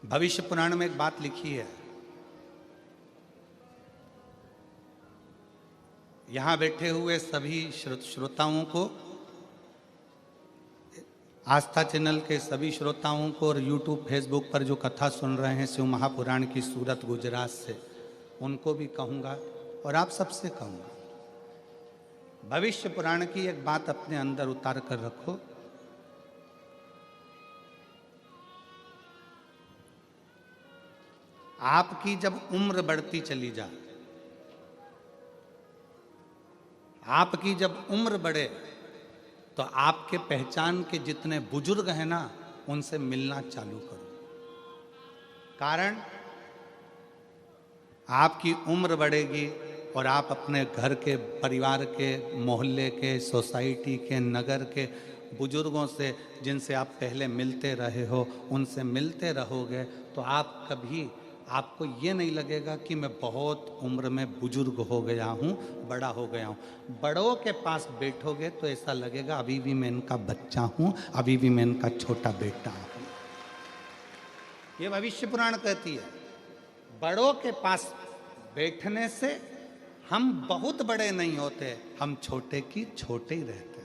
भविष्य पुराण में एक बात लिखी है। यहां बैठे हुए सभी श्रोताओं को, आस्था चैनल के सभी श्रोताओं को और यूट्यूब फेसबुक पर जो कथा सुन रहे हैं शिव महापुराण की सूरत गुजरात से, उनको भी कहूँगा और आप सबसे कहूँगा, भविष्य पुराण की एक बात अपने अंदर उतार कर रखो। आपकी जब उम्र बढ़ती चली जाए, आपकी जब उम्र बढ़े तो आपके पहचान के जितने बुजुर्ग हैं ना, उनसे मिलना चालू करो। कारण आपकी उम्र बढ़ेगी और आप अपने घर के, परिवार के, मोहल्ले के, सोसाइटी के, नगर के बुजुर्गों से, जिनसे आप पहले मिलते रहे हो, उनसे मिलते रहोगे तो आप कभी, आपको ये नहीं लगेगा कि मैं बहुत उम्र में बुजुर्ग हो गया हूँ, बड़ा हो गया हूँ। बड़ों के पास बैठोगे तो ऐसा लगेगा अभी भी मैं इनका बच्चा हूँ, अभी भी मैं इनका छोटा बेटा हूँ। ये भविष्य पुराण कहती है। बड़ों के पास बैठने से हम बहुत बड़े नहीं होते, हम छोटे की छोटे ही रहते।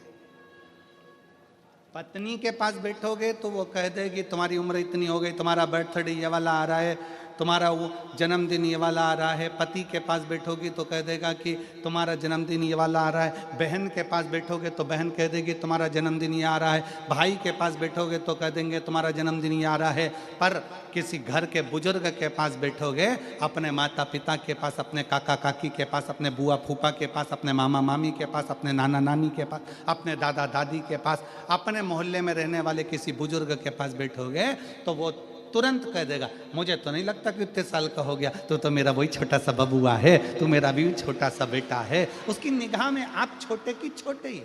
पत्नी के पास बैठोगे तो वो कह देगी तुम्हारी उम्र इतनी हो गई, तुम्हारा बर्थडे ये वाला आ रहा है, तुम्हारा वो जन्मदिन ये वाला आ रहा है। पति के पास बैठोगी तो कह देगा कि तुम्हारा जन्मदिन ये वाला आ रहा है। बहन के पास बैठोगे तो बहन कह देगी तुम्हारा जन्मदिन ये आ रहा है। भाई के पास बैठोगे तो कह देंगे तुम्हारा जन्मदिन ये आ रहा है। पर किसी घर के बुजुर्ग के पास बैठोगे, अपने माता पिता के पास, अपने काका काकी के पास, अपने बुआ फूफा के पास, अपने मामा मामी के पास, अपने नाना नानी के पास, अपने दादा दादी के पास, अपने मोहल्ले में रहने वाले किसी बुजुर्ग के पास बैठोगे तो वो तुरंत कह देगा मुझे तो नहीं लगता कि इतने साल का हो गया, तो मेरा वही छोटा सा बबुआ है, तू मेरा भी छोटा सा बेटा है। उसकी निगाह में आप छोटे की छोटे ही,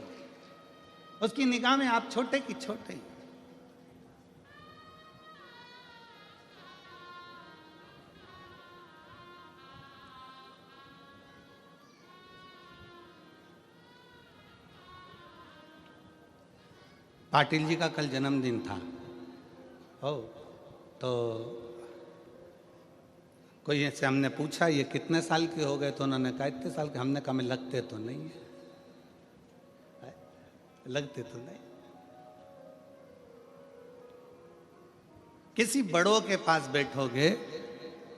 उसकी निगाह में आप छोटे की छोटे ही। पाटिल जी का कल जन्मदिन था। हो तो कोई ऐसे हमने पूछा ये कितने साल के हो गए, तो उन्होंने कहा इतने साल के। हमने कहा मैं लगते तो नहीं है, लगते तो नहीं। किसी बड़ों के पास बैठोगे,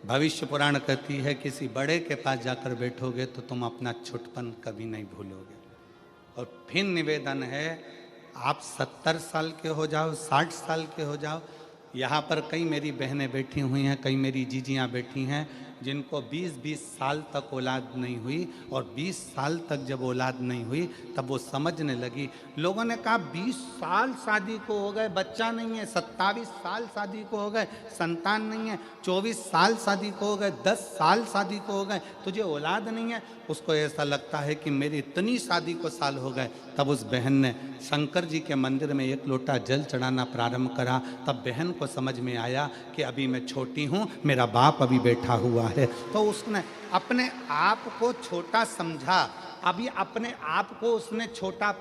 भविष्य पुराण कहती है किसी बड़े के पास जाकर बैठोगे तो तुम अपना छुटपन कभी नहीं भूलोगे। और फिर निवेदन है, आप 70 साल के हो जाओ, 60 साल के हो जाओ। यहाँ पर कई मेरी बहनें बैठी हुई हैं, कई मेरी जीजियाँ बैठी हैं जिनको 20-20 साल तक औलाद नहीं हुई, और 20 साल तक जब औलाद नहीं हुई तब वो समझने लगी। लोगों ने कहा 20 साल शादी को हो गए, बच्चा नहीं है, 27 साल शादी को हो गए, संतान नहीं है, 24 साल शादी को हो गए, 10 साल शादी को हो गए, तुझे औलाद नहीं है। उसको ऐसा लगता है कि मेरी इतनी शादी को साल हो गए। तब उस बहन ने शंकर जी के मंदिर में एक लोटा जल चढ़ाना प्रारंभ करा। तब बहन को समझ में आया कि अभी मैं छोटी हूँ, मेरा बाप अभी बैठा हुआ है। तो उसने अपने आप को छोटा समझा, अभी अपने आप को उसने छोटा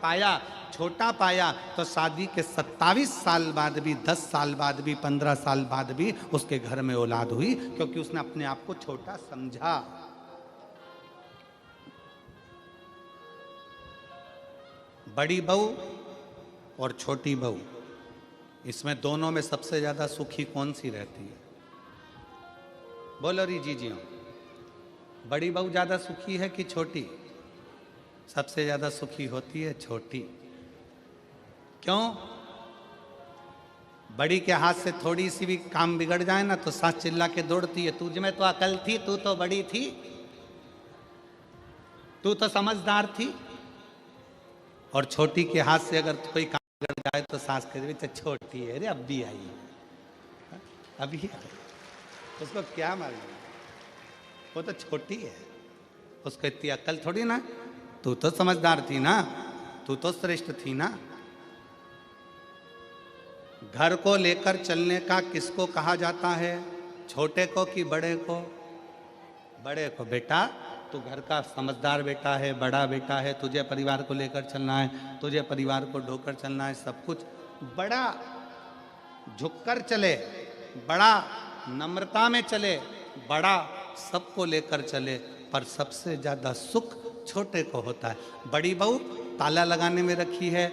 पाया तो शादी के 27 साल बाद भी, 10 साल बाद भी, 15 साल बाद भी उसके घर में औलाद हुई, क्योंकि उसने अपने आप को छोटा समझा। बड़ी बहू और छोटी बहू, इसमें दोनों में सबसे ज्यादा सुखी कौन सी रहती है? बोलो री जीजियों, बड़ी बहू ज्यादा सुखी है कि छोटी? सबसे ज्यादा सुखी होती है छोटी। क्यों? बड़ी के हाथ से थोड़ी सी भी काम बिगड़ जाए ना तो सास चिल्ला के दौड़ती है, तुझ में तो अकल थी, तू तो बड़ी थी, तू तो समझदार थी। और छोटी के हाथ से अगर कोई काम बिगड़ जाए तो सास कह तो छोटी है रे, अब भी आई है, अभी आई, उसको क्या मालूम, वो तो छोटी है, उसको इतनी अकल थोड़ी ना। तू तो समझदार थी ना, तू तो श्रेष्ठ थी ना। घर को लेकर चलने का किसको कहा जाता है? छोटे को कि बड़े को? बड़े को। बेटा तू घर का समझदार बेटा है, बड़ा बेटा है, तुझे परिवार को लेकर चलना है, तुझे परिवार को ढोकर चलना है, सब कुछ बड़ा झुककर चले, बड़ा नम्रता में चले, बड़ा सबको लेकर चले, पर सबसे ज्यादा सुख छोटे को होता है। बड़ी बहू ताला लगाने में रखी है,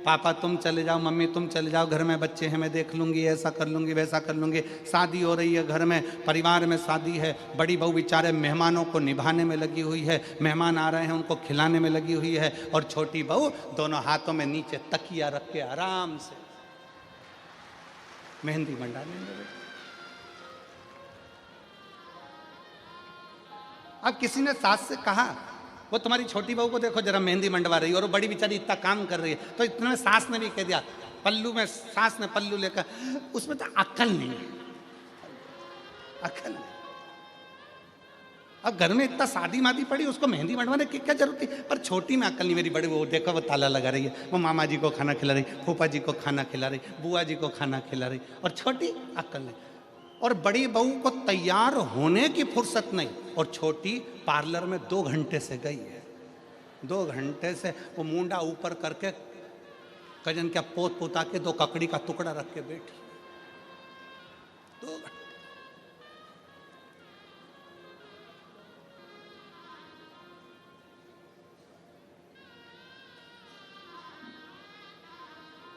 पापा तुम चले जाओ, मम्मी तुम चले जाओ, घर में बच्चे हैं, मैं देख लूंगी, ऐसा कर लूंगी, वैसा कर लूंगी। शादी हो रही है, घर में परिवार में शादी है, बड़ी बहू बेचारे मेहमानों को निभाने में लगी हुई है, मेहमान आ रहे हैं उनको खिलाने में लगी हुई है, और छोटी बहू दोनों हाथों में नीचे तकिया रख के आराम से मेहंदी मंडाने में लगी। अब किसी ने सास से कहा, वो तुम्हारी छोटी बहू को देखो जरा मेहंदी मंडवा रही है, और वो बड़ी बेचारी इतना काम कर रही है, तो इतने में सास ने भी कह दिया, पल्लू में सास ने पल्लू लेकर, उसमें तो अक्ल नहीं है, अक्ल नहीं। अब घर में इतना शादी मादी पड़ी, उसको मेहंदी मंडवाने की क्या जरूरत थी? पर छोटी में अक्ल नहीं। मेरी बड़ी वो देखो, वो ताला लगा रही है, वो मामा जी को खाना खिला रही, फूफा जी को खाना खिला रही, बुआ जी को खाना खिला रही, और छोटी अक्ल नहीं। और बड़ी बहू को तैयार होने की फुर्सत नहीं, और छोटी पार्लर में 2 घंटे से गई है, 2 घंटे से वो मुंडा ऊपर करके कजन क्या पोत पोता के 2 ककड़ी का टुकड़ा रख के बैठी 2 घंटे।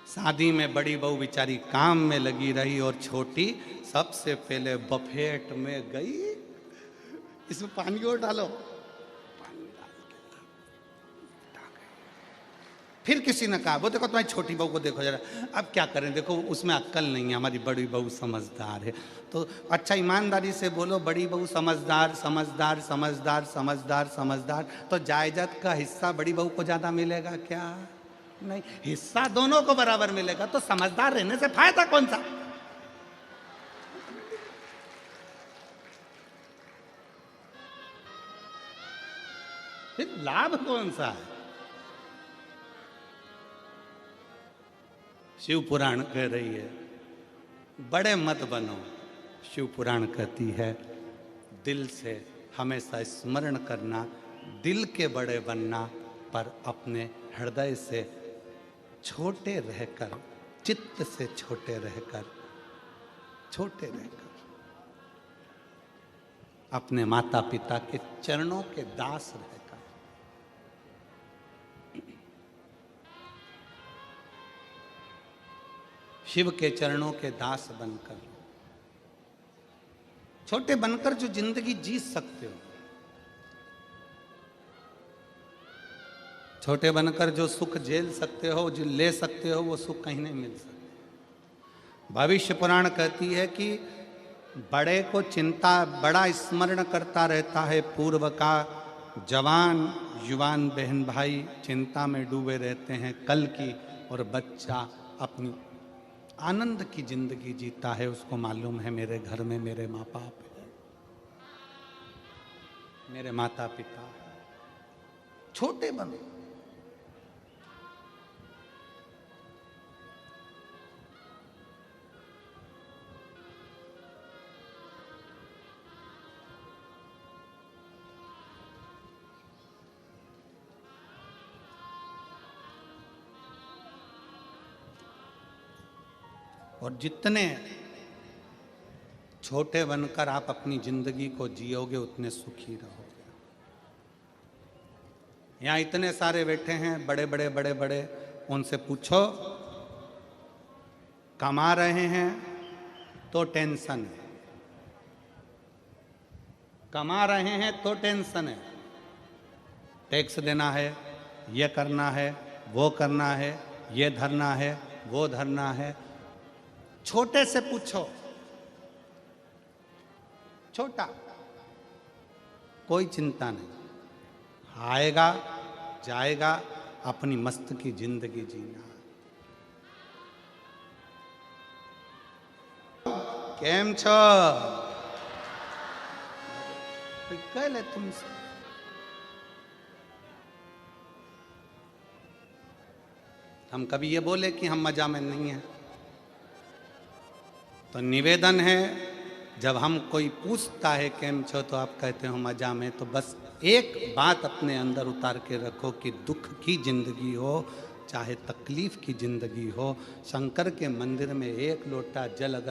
शादी में बड़ी बहू बेचारी काम में लगी रही, और छोटी सबसे पहले बफेट में गई, इसमें पानी और डालो, पानी डाल के फिर किसी ने कहा, वो देखो तुम्हारी छोटी बहू को देखो जरा। अब क्या करें, देखो उसमें अक्ल नहीं है, हमारी बड़ी बहू समझदार है। तो अच्छा ईमानदारी से बोलो, बड़ी बहू समझदार समझदार समझदार समझदार समझदार, तो जायदाद का हिस्सा बड़ी बहू को ज्यादा मिलेगा क्या? नहीं, हिस्सा दोनों को बराबर मिलेगा। तो समझदार रहने से फायदा कौन सा? फिर लाभ कौन सा है? शिव पुराण कह रही है, बड़े मत बनो। शिव पुराण कहती है, दिल से हमेशा स्मरण करना, दिल के बड़े बनना, पर अपने हृदय से छोटे रहकर, चित्त से छोटे रहकर, छोटे रहकर अपने माता पिता के चरणों के दास रहकर, शिव के चरणों के दास बनकर, छोटे बनकर जो जिंदगी जी सकते हो, छोटे बनकर जो सुख झेल सकते हो, जो ले सकते हो, वो सुख कहीं नहीं मिल सकता। भविष्य पुराण कहती है कि बड़े को चिंता, बड़ा स्मरण करता रहता है पूर्व का, जवान युवान बहन भाई चिंता में डूबे रहते हैं कल की, और बच्चा अपनी आनंद की जिंदगी जीता है। उसको मालूम है मेरे घर में मेरे माँ बाप है, मेरे माता पिता। छोटे बनो, और जितने छोटे बनकर आप अपनी जिंदगी को जियोगे, उतने सुखी रहोगे। यहाँ इतने सारे बैठे हैं, बड़े बड़े बड़े बड़े, उनसे पूछो, कमा रहे हैं तो टेंशन है, कमा रहे हैं तो टेंशन है, टैक्स देना है, ये करना है, वो करना है, ये धरना है, वो धरना है। छोटे से पूछो, छोटा, कोई चिंता नहीं, आएगा जाएगा, अपनी मस्त की जिंदगी जीना। केम छो? कह ले तुमसे। हम कभी ये बोले कि हम मजा में नहीं हैं? तो निवेदन है, जब हम कोई पूछता है केम छो, तो आप कहते हो मजा में, तो बस एक बात अपने अंदर उतार के रखो कि दुख की जिंदगी हो चाहे तकलीफ की जिंदगी हो, शंकर के मंदिर में 1 लोटा जल अगर